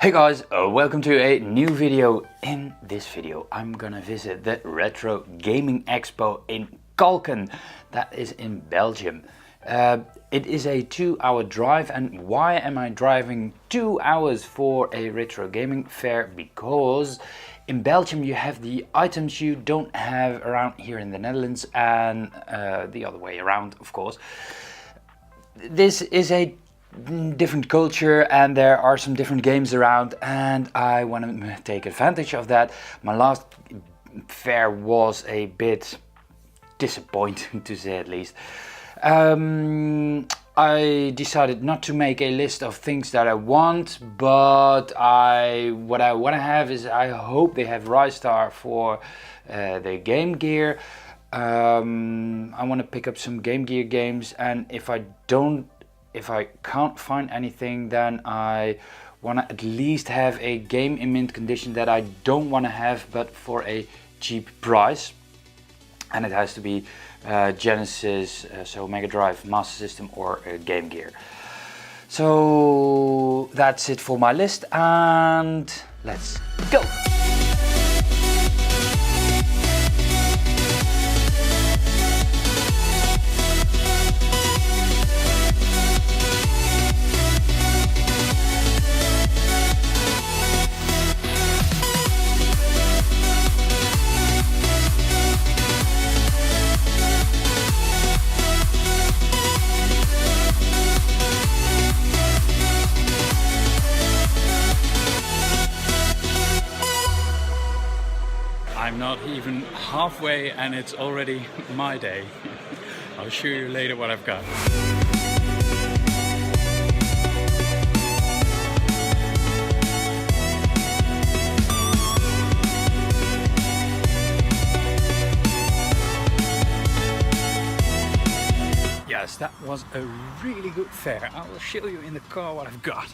Hey guys, welcome to a new video. In this video I'm gonna visit the Retro Gaming Expo in Kalken, that is in Belgium. It is a 2-hour drive, and why am I driving 2 hours for a retro gaming fair? Because in Belgium you have the items you don't have around here in the Netherlands, and the other way around, of course. This is a different culture and there are some different games around, and I want to take advantage of that. My last fair was a bit disappointing, to say at least. I decided not to make a list of things that I want, but what I want to have is, I hope they have Ristar for the Game Gear. I want to pick up some Game Gear games, and if I can't find anything, then I want to at least have a game in mint condition that I don't want to have, but for a cheap price. And it has to be Genesis, so Megadrive, Master System, or Game Gear. So that's it for my list, and let's go! I'm not even halfway and it's already my day. I'll show you later what I've got. Yes, that was a really good fair. I will show you in the car what I've got.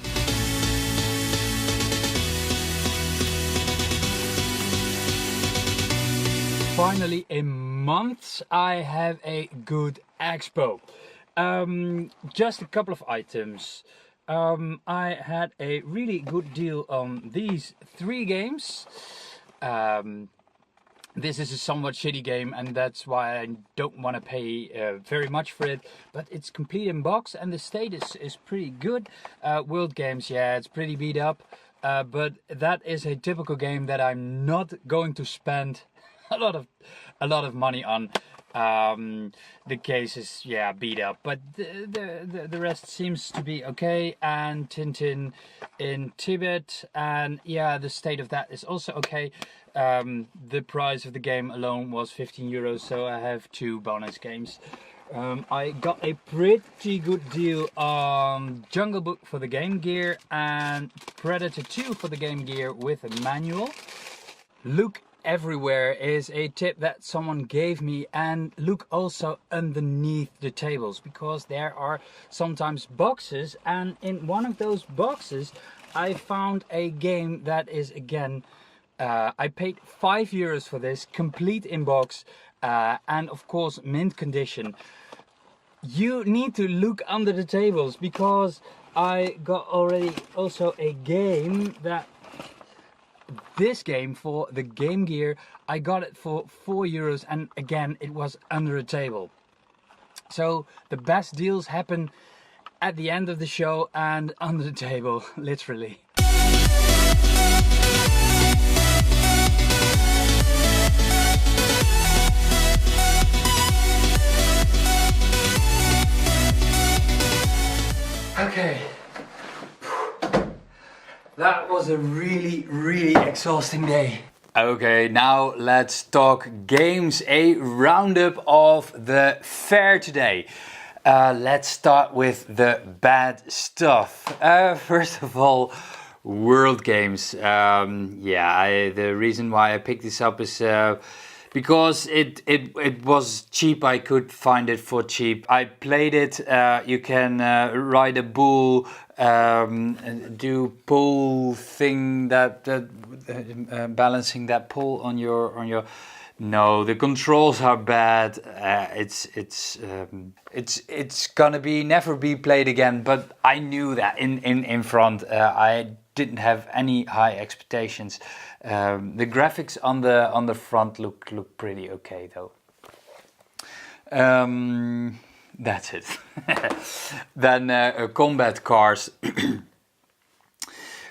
Finally, in months, I have a good expo. Just a couple of items. I had a really good deal on these 3 games. This is a somewhat shitty game, and that's why I don't want to pay very much for it. But it's complete in box, and the status is pretty good. World Games, yeah, it's pretty beat up. But that is a typical game that I'm not going to spend a lot of money on. The case is, yeah, beat up, but the rest seems to be okay. And Tintin in Tibet, and yeah, the state of that is also okay. The price of the game alone was 15 euros, so I have 2 bonus games. I got a pretty good deal on Jungle Book for the Game Gear and Predator 2 for the Game Gear with a manual. Look everywhere is a tip that someone gave me, and look also underneath the tables, because there are sometimes boxes, and in one of those boxes I found a game that is, again, I paid 5 euros for this, complete in box, and of course mint condition. You need to look under the tables, because I got already also a game that this game for the Game Gear, I got it for 4 euros, and again it was under a table. So the best deals happen at the end of the show and under the table, literally. Okay. That was a really exhausting day. Okay, now let's talk games, a roundup of the fair today. Let's start with the bad stuff. First of all, World Games. The reason why I picked this up is because it was cheap. I could find it for cheap. I played it. You can ride a bull, do pull thing that balancing that pull on your. No, the controls are bad. It's gonna be never be played again. But I knew that in front. I didn't have any high expectations. The graphics on the front look pretty okay though. That's it. Then Combat Cars.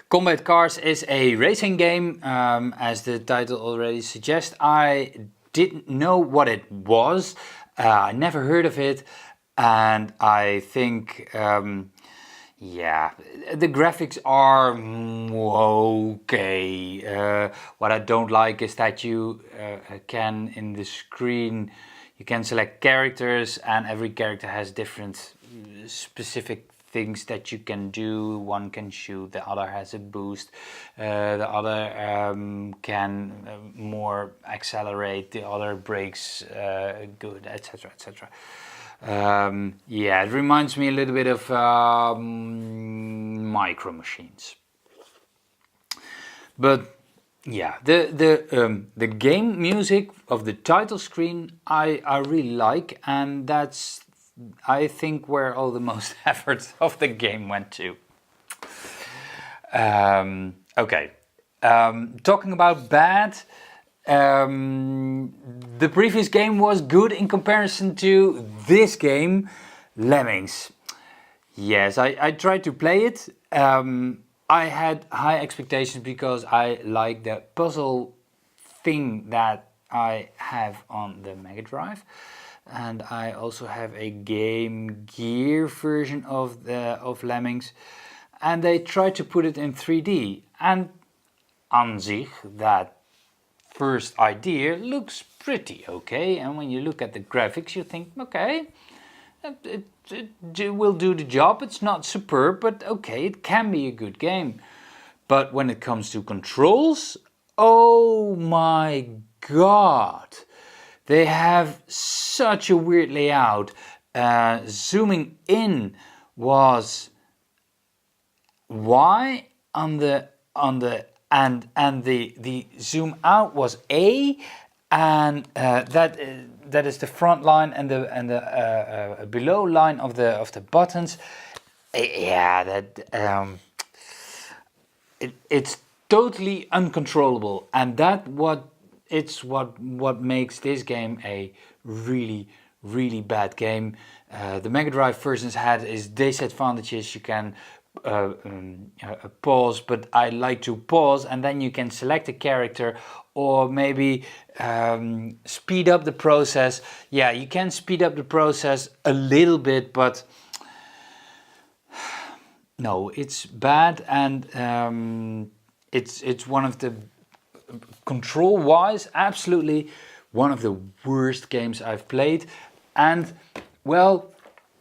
Combat Cars is a racing game, as the title already suggests. I didn't know what it was. I never heard of it, and I think, yeah, the graphics are okay. What I don't like is that you can, in the screen, you can select characters, and every character has different specific things that you can do. One can shoot, the other has a boost, the other can more accelerate, the other brakes good, etc, etc. Yeah, it reminds me a little bit of Micro Machines. But yeah, the game music of the title screen I really like, and that's, I think, where all the most effort of the game went to. Okay, talking about bad, the previous game was good in comparison to this game, Lemmings. Yes, I tried to play it. I had high expectations because I like the puzzle thing that I have on the Megadrive. And I also have a Game Gear version of Lemmings, and they tried to put it in 3D, and an sich, that first idea looks pretty okay, and when you look at the graphics you think, okay, it will do the job. It's not superb, but okay, it can be a good game. But when it comes to controls, oh my god, they have such a weird layout. Zooming in was Y on the and the zoom out was A, and that is the front line and the below line of the buttons. Yeah, that it's totally uncontrollable, and what makes this game a really bad game. The Mega Drive versions had is disadvantages. You can pause, but I like to pause, and then you can select a character, or maybe speed up the process. Yeah, you can speed up the process a little bit, but no, it's bad, and it's one of the, control wise, absolutely one of the worst games I've played. And well,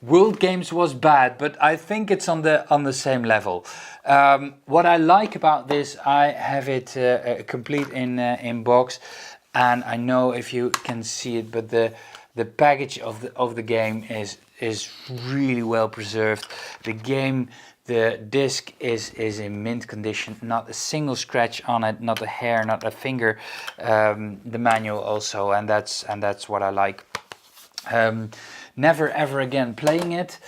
World Games was bad, but I think it's on the same level. What I like about this, I have it complete in box, and I know if you can see it, but the package of the game is really well preserved. The game, the disc is in mint condition, not a single scratch on it, not a hair, not a finger. The manual also, and that's what I like. Never ever again playing it.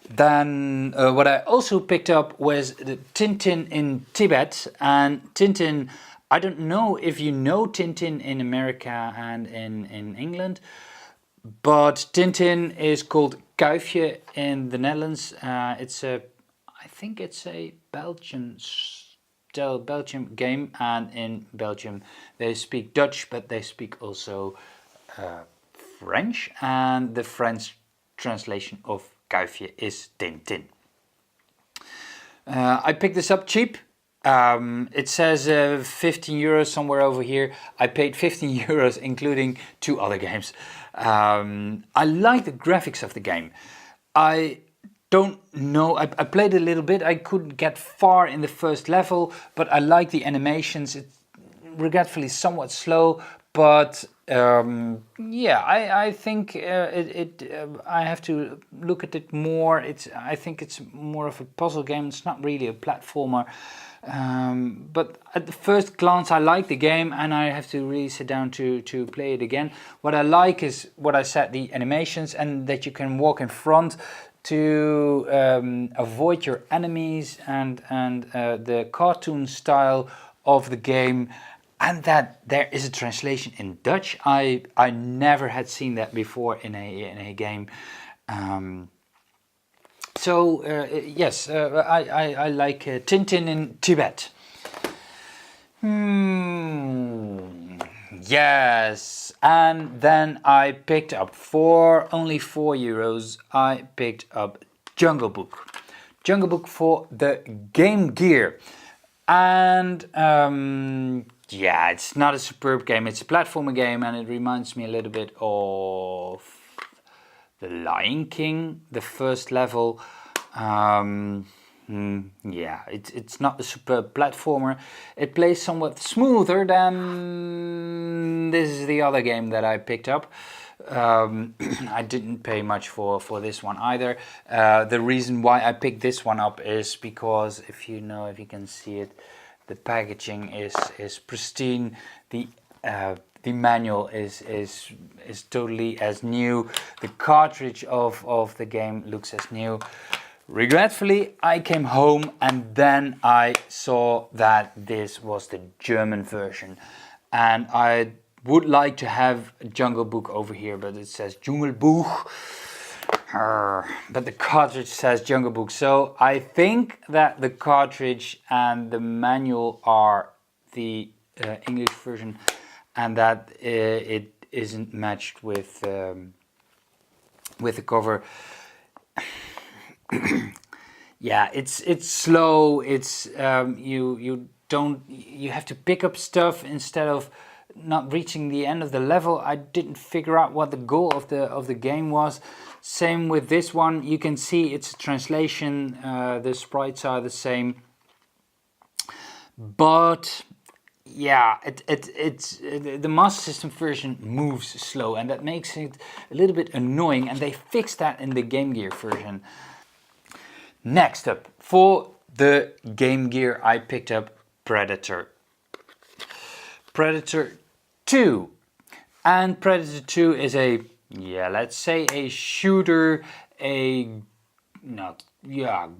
Then what I also picked up was the Tintin in Tibet, and Tintin, I don't know if you know Tintin in America and in England, but Tintin is called Kuifje in the Netherlands. I think it's a Belgian game, and in Belgium they speak Dutch, but they speak also French, and the French translation of Kuifje is Tintin. I picked this up cheap. It says 15 euros somewhere over here. I paid 15 euros including 2 other games. I like the graphics of the game. I don't know, I played a little bit. I couldn't get far in the first level, but I like the animations. It's regretfully somewhat slow, but yeah, I think I have to look at it more. I think it's more of a puzzle game. It's not really a platformer. But at the first glance I like the game, and I have to really sit down to play it again. What I like is what I said, the animations, and that you can walk in front. to avoid your enemies and the cartoon style of the game, and that there is a translation in Dutch. I never had seen that before in a game. Yes, I like Tintin in Tibet. Yes, and then I picked up for only €4. I picked up Jungle Book for the Game Gear, and yeah, it's not a superb game. It's a platformer game, and it reminds me a little bit of The Lion King, the first level. Yeah, it's not a superb platformer. It plays somewhat smoother than this is the other game that I picked up. I didn't pay much for this one either. The reason why I picked this one up is because if you can see it, the packaging is pristine. The manual is totally as new. The cartridge of the game looks as new. Regretfully, I came home and then I saw that this was the German version, and I would like to have Jungle Book over here, but it says Dschungelbuch, but the cartridge says Jungle Book, so I think that the cartridge and the manual are the English version, and that it isn't matched with the cover. Yeah, it's slow. It's you have to pick up stuff instead of not reaching the end of the level. I didn't figure out what the goal of the game was. Same with this one. You can see it's a translation. The sprites are the same, but yeah, it's the Master System version moves slow, and that makes it a little bit annoying. And they fixed that in the Game Gear version. Next up, for the Game Gear, I picked up Predator 2. And Predator 2 is a, let's say a shooter,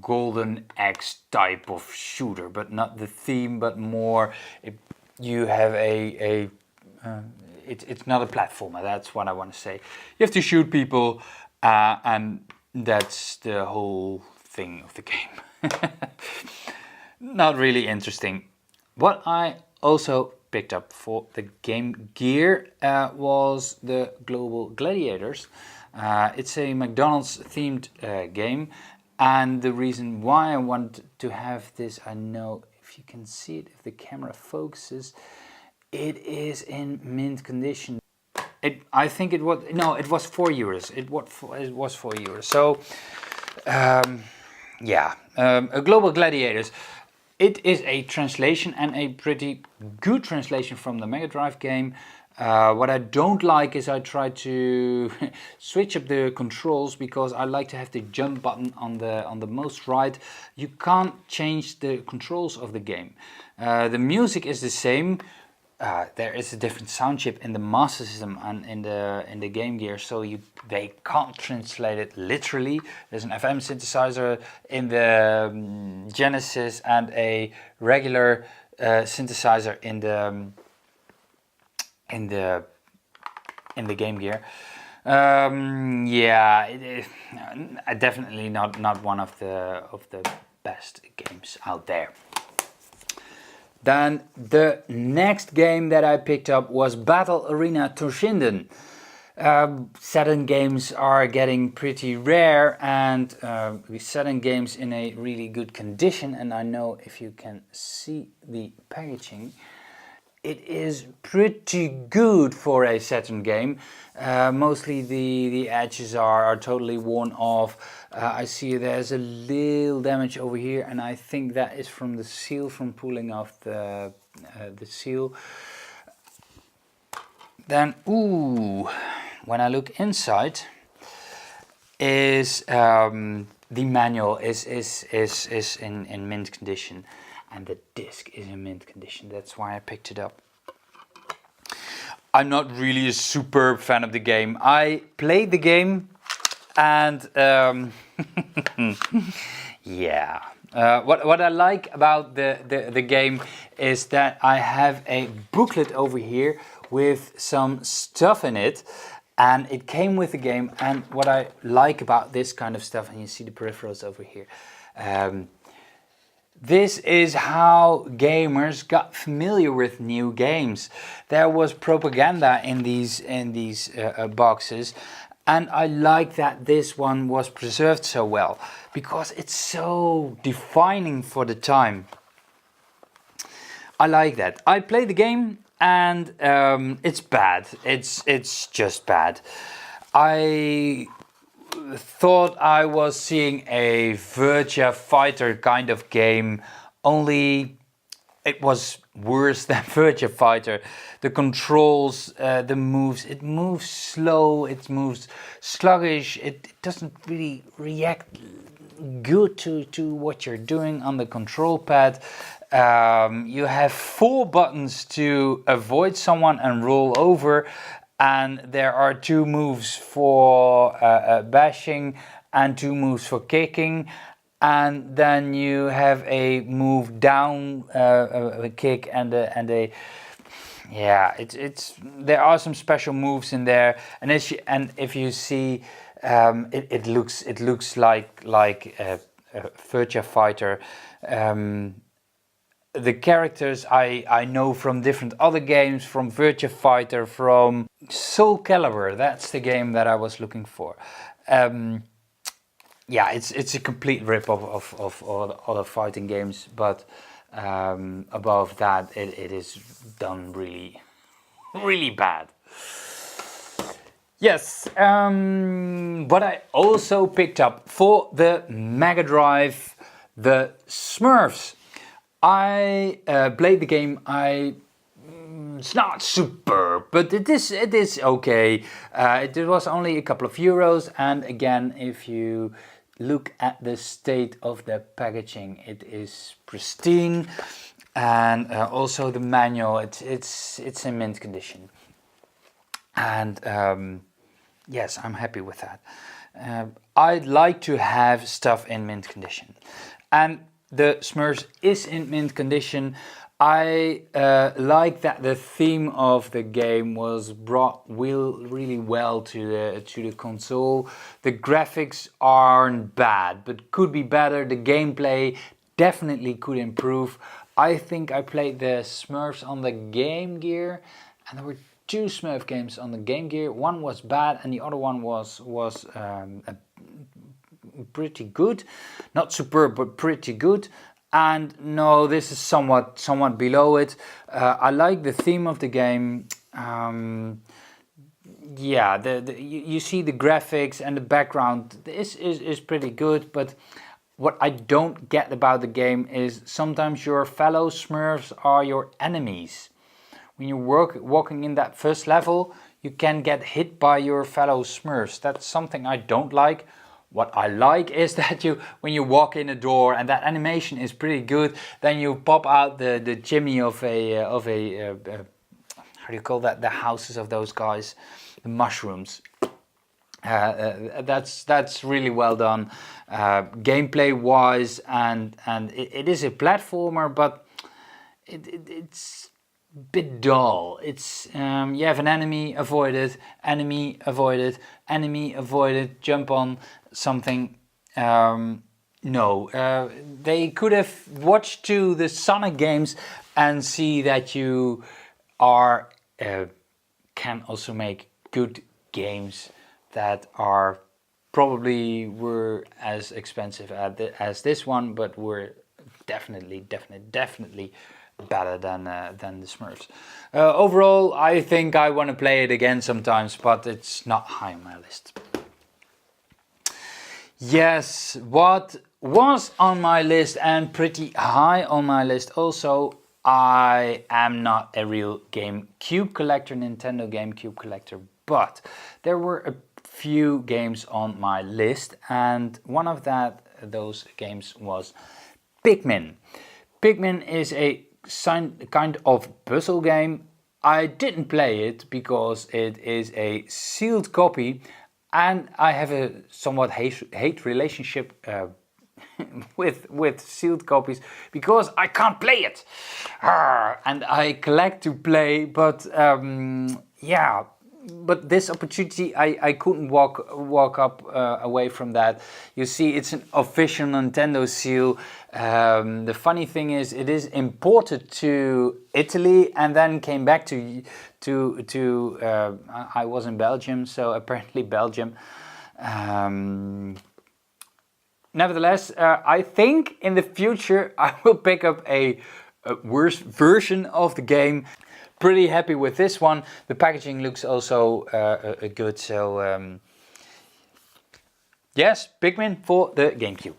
Golden Axe type of shooter, but not the theme, but more, you have it's not a platformer, that's what I want to say. You have to shoot people, and that's the whole thing of the game. Not really interesting. What I also picked up for the Game Gear was the Global Gladiators. It's a McDonald's themed game, and the reason why I wanted to have this, I know if you can see it, if the camera focuses, it is in mint condition. I think it was, no, it was €4. It was €4. So a Global Gladiators. It is a translation, and a pretty good translation from the Megadrive game. What I don't like is I try to switch up the controls because I like to have the jump button on the most right. You can't change the controls of the game. The music is the same. There is a different sound chip in the Master System and in the Game Gear, so they can't translate it literally. There's an FM synthesizer in the Genesis and a regular synthesizer in the Game Gear. Definitely not one of the best games out there. Then the next game that I picked up was Battle Arena Toshinden. Saturn games are getting pretty rare, and Saturn games in a really good condition, and I know if you can see the packaging, it is pretty good for a Saturn game. Mostly the edges are totally worn off. I see there's a little damage over here, and I think that is from the seal, from pulling off the seal. Then, when I look inside, is the manual is in mint condition, and the disc is in mint condition. That's why I picked it up. I'm not really a superb fan of the game. I played the game, And yeah, what I like about the game is that I have a booklet over here with some stuff in it, and it came with the game. And what I like about this kind of stuff, and you see the peripherals over here, this is how gamers got familiar with new games. There was propaganda in these boxes, and I like that this one was preserved so well because it's so defining for the time. I like that. I played the game and it's bad. It's just bad. I thought I was seeing a Virtua Fighter kind of game, only it was worse than Virtua Fighter. The controls, the moves, it moves slow, it moves sluggish, it doesn't really react good to what you're doing on the control pad. You have 4 buttons to avoid someone and roll over, and there are 2 moves for bashing and 2 moves for kicking, and then you have a move down, a kick, and a yeah. It's there are some special moves in there, and if you see, it looks like a Virtua Fighter. The characters I know from different other games, from Virtua Fighter, from Soul Calibur. That's the game that I was looking for. Yeah, it's a complete rip-off of all other fighting games, but above that, it is done really bad. Yes, but I also picked up for the Megadrive the Smurfs. I played the game. It's not superb, but it is okay. It was only a couple of euros, and again, if you look at the state of the packaging, it is pristine, and also the manual. It's in mint condition, and yes, I'm happy with that. I'd like to have stuff in mint condition, and the Smurfs is in mint condition. I like that the theme of the game was brought really well to the console. The graphics aren't bad, but could be better. The gameplay definitely could improve. I think I played the Smurfs on the Game Gear, and there were 2 Smurf games on the Game Gear. One was bad, and the other one was pretty good, not superb, but pretty good. And no, this is somewhat below it. I like the theme of the game. Yeah, you see the graphics and the background is pretty good, but what I don't get about the game is sometimes your fellow Smurfs are your enemies. When you're walking in that first level, you can get hit by your fellow Smurfs. That's something I don't like. What I like is that when you walk in a door, and that animation is pretty good, then you pop out the chimney of a how do you call that? The houses of those guys, the mushrooms. That's really well done, gameplay wise, and it is a platformer, but it's a bit dull. It's you have an enemy, avoid it, enemy, avoid it, enemy, avoid it, jump on something. No, they could have watched to the Sonic games and see that you are can also make good games that are probably were as expensive as this one, but were definitely better than the Smurfs. Overall, I think I want to play it again sometimes, but it's not high on my list. Yes, what was on my list and pretty high on my list also, I am not a real GameCube collector, Nintendo GameCube collector, but there were a few games on my list, and one of those games was Pikmin. Pikmin is a kind of puzzle game. I didn't play it because it is a sealed copy, And I have a somewhat hate relationship with sealed copies because I can't play it. And I collect to play, but yeah. But this opportunity, I couldn't walk up away from that. You see, it's an official Nintendo seal. The funny thing is, it is imported to Italy and then came back to I was in Belgium, so apparently Belgium. Nevertheless, I think in the future I will pick up a worse version of the game. Pretty happy with this one. The packaging looks also good, so yes, Pikmin for the Gamecube.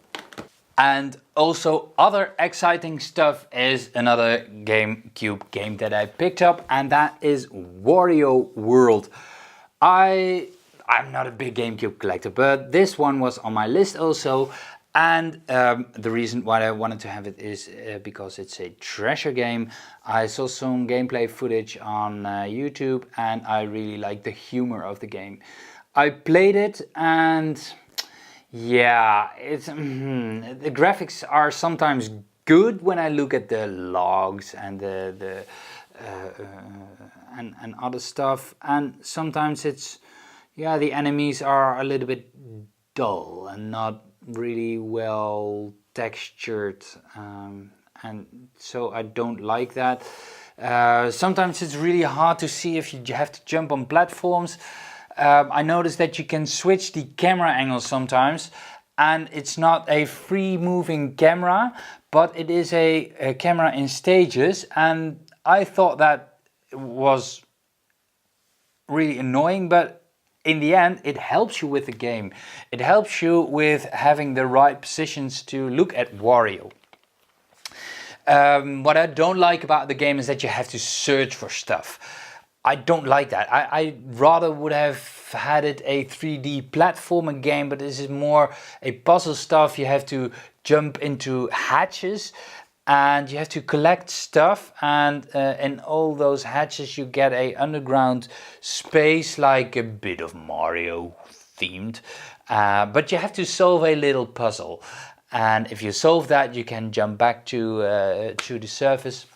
And also other exciting stuff is another Gamecube game that I picked up, and that is Wario World. I'm not a big Gamecube collector, but this one was on my list also. And the reason why I wanted to have it is because it's a treasure game. I saw some gameplay footage on YouTube and I really like the humor of the game. I played it and yeah, it's the graphics are sometimes good when I look at the logs and and other stuff, and sometimes it's the enemies are a little bit dull and not really well textured, and so I don't like that. Sometimes it's really hard to see if you have to jump on platforms. I noticed that you can switch the camera angle sometimes, and it's not a free moving camera, but it is a camera in stages, and I thought that was really annoying, but in the end, it helps you with the game. It helps you with having the right positions to look at Wario. What I don't like about the game is that you have to search for stuff. I don't like that. I rather would have had it a 3D platformer game, but this is more a puzzle stuff. You have to jump into hatches and you have to collect stuff, and in all those hatches you get a underground space, like a bit of Mario themed, but you have to solve a little puzzle, and if you solve that you can jump back to the surface.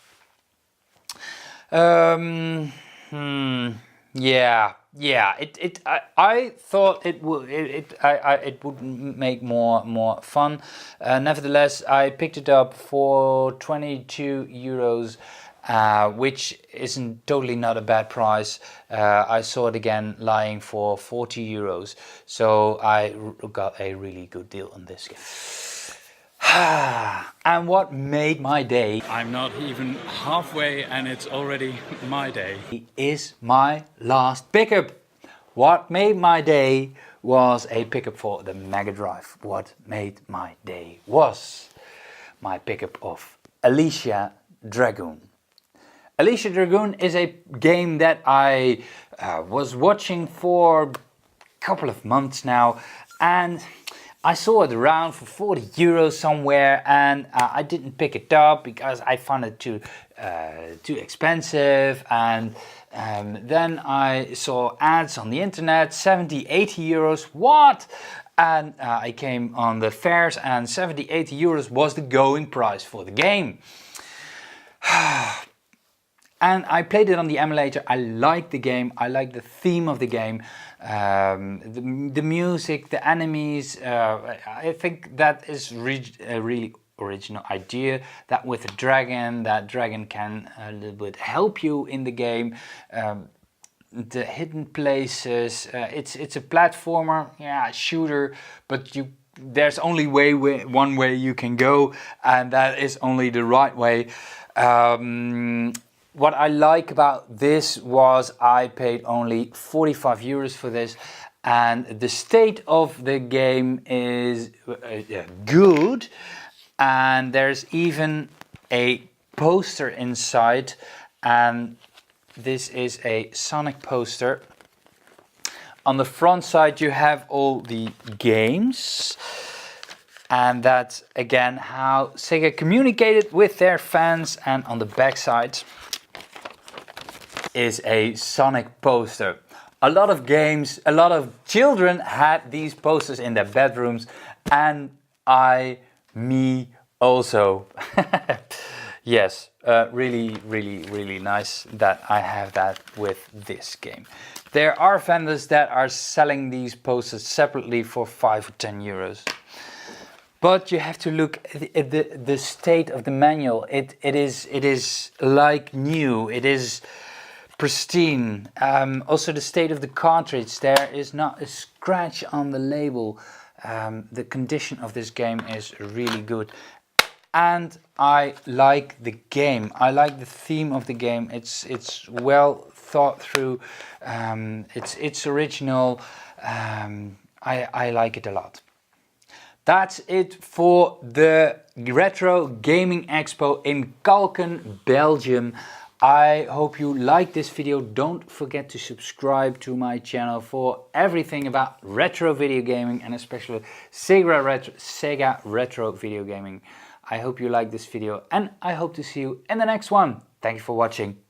I thought it would make more fun. Nevertheless, I picked it up for 22 euros, which isn't totally not a bad price. I saw it again lying for 40 euros, so I got a really good deal on this game. And what made my day, I'm not even halfway and it's already my day, is my last pickup. What made my day was a pickup for the Megadrive. What made my day was my pickup of Aleste Dragoon. Aleste Dragoon is a game that I was watching for a couple of months now, and I saw it around for 40 euros somewhere, and I didn't pick it up because I found it too expensive, and then I saw ads on the internet, 70, 80 euros, what? And I came on the fairs and 70, 80 euros was the going price for the game. And I played it on the emulator. I liked the game, I liked the theme of the game, the music, the enemies. I think that is a really original idea, that with a dragon, that dragon can a little bit help you in the game. The hidden places, it's a platformer, shooter, but there's only one way you can go, and that is only the right way. What I like about this was I paid only 45 euros for this, and the state of the game is good, and there's even a poster inside, and this is a Sonic poster. On the front side you have all the games, and that's again how Sega communicated with their fans, and on the back side is a Sonic poster. A lot of games, a lot of children had these posters in their bedrooms, and me also. Yes, really nice that I have that with this game. There are vendors that are selling these posters separately for 5 or 10 euros. But you have to look at the state of the manual. It is like new. It is pristine. Also the state of the cartridge. There is not a scratch on the label. The condition of this game is really good. And I like the game. I like the theme of the game. It's well thought through. It's original. I like it a lot. That's it for the Retro Gaming Expo in Kalken, Belgium. I hope you like this video. Don't forget to subscribe to my channel for everything about retro video gaming, and especially Sega retro video gaming. I hope you like this video, and I hope to see you in the next one. Thank you for watching.